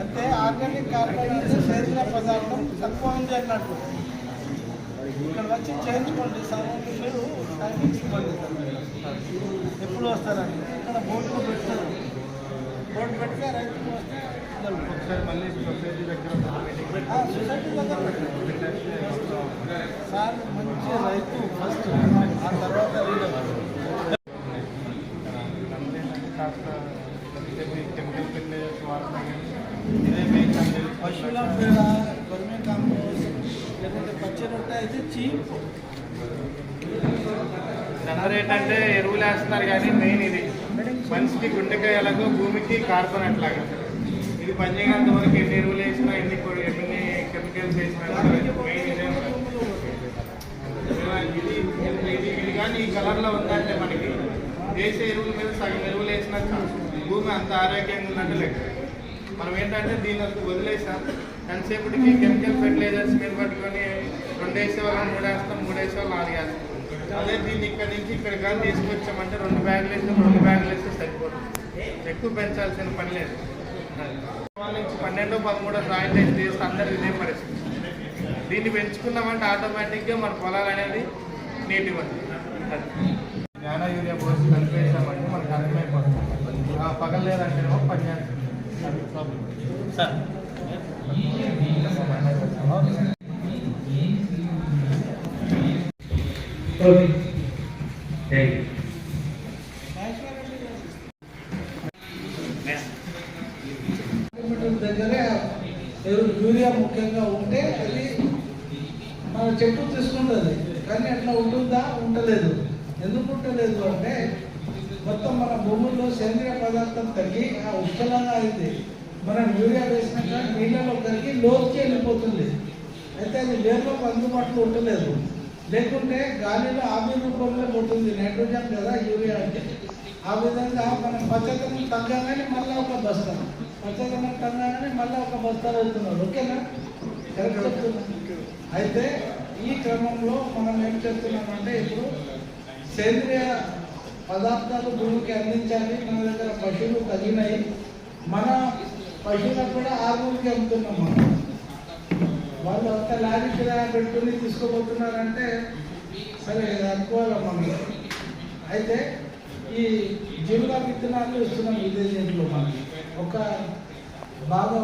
అంటే organic carbon అంటే సేంద్రియ పదార్థం తక్కువ ఉంది అన్నట్టు. ఇక్కడ వచ్చి చేయించుకోండి, సమయంలో మీరు టైమింగ్స్ ఇవ్వండి. ఎప్పుడు వస్తారండి? ఇక్కడ బోర్డు పెడతారు, బోర్డు పెడితే రైతులు వస్తే ఒకసారి మళ్ళీ సొసైటీ దగ్గర పెట్టండి సార్. మంచి రైతు ఫస్ట్, ఆ తర్వాత లీడర్. Chemical fertilisers వాడుతున్నాయి. ఇదే మెయిన్ పశువుల పేడ, గొర్రె కాంపోస్ట్, లేకపోతే పచ్చి రొట్టె అయితే చీప్. జనరేట్ అంటే ఎరువులు వేస్తున్నారు, కానీ మెయిన్ ఇది మనిషికి గుండెకాయలకు భూమికి కార్బన్ అట్లాగా. ఇది పనిచేయనంత వరకు ఎన్ని ఎరువులు వేసినా ఎన్ని కెమికల్స్ వేసినా మెయిన్ ఇదే. ఇది కానీ ఈ కలర్లో ఉందంటే మనకి వేసే ఎరువుల మీద సగం ఎరువులు వేసినాక భూమి అంత ఆరోగ్యంగా ఉన్నట్టు లెక్క. మనం ఏంటంటే దీన్ని వదిలేసాం, ఎంతసేపటికి కెమికల్ ఫెర్టిలైజర్స్ మీద పట్టుకొని 2 వేసేవాళ్ళం 3 వేస్తాం, 3 వేసేవాళ్ళు 4 వేస్తాం. అదే దీన్ని ఇక్కడి నుంచి ఇక్కడ కానీ తీసుకొచ్చామంటే 2 బ్యాగులు వేస్తే 2 బ్యాగులు వేస్తే సరిపోతుంది. ఎక్కువ పెంచాల్సిన పని లేదు. వాళ్ళ నుంచి 12, 13 సాయిల్ టెస్ట్ చేస్తే అందరూ ఇదే పరిస్థితి. దీన్ని పెంచుకున్నామంటే ఆటోమేటిక్గా మన పొలాలు అనేది నీట్గా ఉంటుంది. జ్ఞాన యూరియా పోసి కలిపేసామంటే మనకు అర్థమైపోతుంది. పగలేదంటేనేమో పని చేస్తుంది. అది ప్రాబ్లం సార్. దగ్గరే యూరియా ముఖ్యంగా ఉంటే అది మన చెట్టు తీసుకుంటుంది, కానీ అట్లా ఉంటుందా? ఉండలేదు. ఎందుకు ఉండలేదు అంటే మొత్తం మన భూముల్లో సేంద్రియ పదార్థం తగ్గి ఆ ఉష్కలాగా అయింది. మనం యూరియా వేసినాక నీళ్ళలో కరిగి లోతుకి వెళ్ళిపోతుంది. అయితే అది వేర్లకు అందుబాటులో ఉండలేదు. లేకుంటే గాలిలో ఆవిరి రూపంలో పోతుంది, నైట్రోజన్ కదా యూరియా అంటే. ఆ విధంగా మనం పచ్చదనం తగ్గగానే మళ్ళీ ఒక బస్తా, పచ్చదనం తగ్గగానే మళ్ళీ ఒక బస్తా వెళ్తున్నారు. ఓకేనా? కరెక్ట్ చెప్తున్నాం. అయితే ఈ క్రమంలో మనం ఏం చేస్తున్నామంటే ఇప్పుడు సేంద్రియ పదార్థాలు భూమికి అందించాలి. మన దగ్గర పశువులు తగినాయి, మన పశువులకు కూడా ఆర్మూలకి అమ్ముతున్నాం. మనం వాళ్ళు అంత లారీ కిరాయి పెట్టుకుని తీసుకోబోతున్నారంటే సరే అనుకోవాలి మనం. అయితే ఈ జీవిత విత్తనాలు ఇస్తున్నాం విదేశీలో. మనకి ఒక బాగా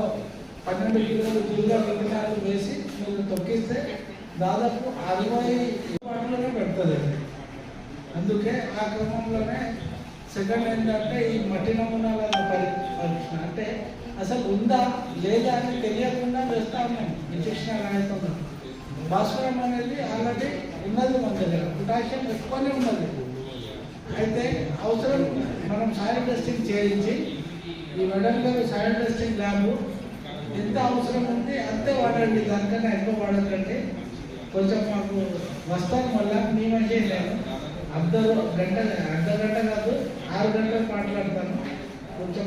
12 కిలోలు జీవిత విత్తనాలు వేసి మీరు తొక్కిస్తే దాదాపు 60 వాటిలోనే పెడుతుంది. అందుకే ఆ క్రమంలోనే సెకండ్ ఏంటంటే ఈ మట్టి నమూనాల పరీక్ష. అంటే అసలు ఉందా లేదా అని తెలియకుండా వేస్తా ఉన్నాం ఇంజక్షన్ రాయకుండా. భాస్వరం అనేది ఆల్రెడీ ఉన్నది మన దగ్గర, పొటాషియం ఎక్కువనే ఉన్నది. అయితే అవసరం మనం సాయిల్ టెస్టింగ్ చేయించి ఈ మెడల్ గారు సాయిల్ టెస్టింగ్ ల్యాబ్ ఎంత అవసరం ఉంది అంతే వాడండి, దానికన్నా ఎక్కువ వాడకండి. కొంచెం మాకు వస్తాను మళ్ళీ మీ మంచి నేను అర్ధ గంట కాదు 6 గంటలు మాట్లాడతాను. కొంచెం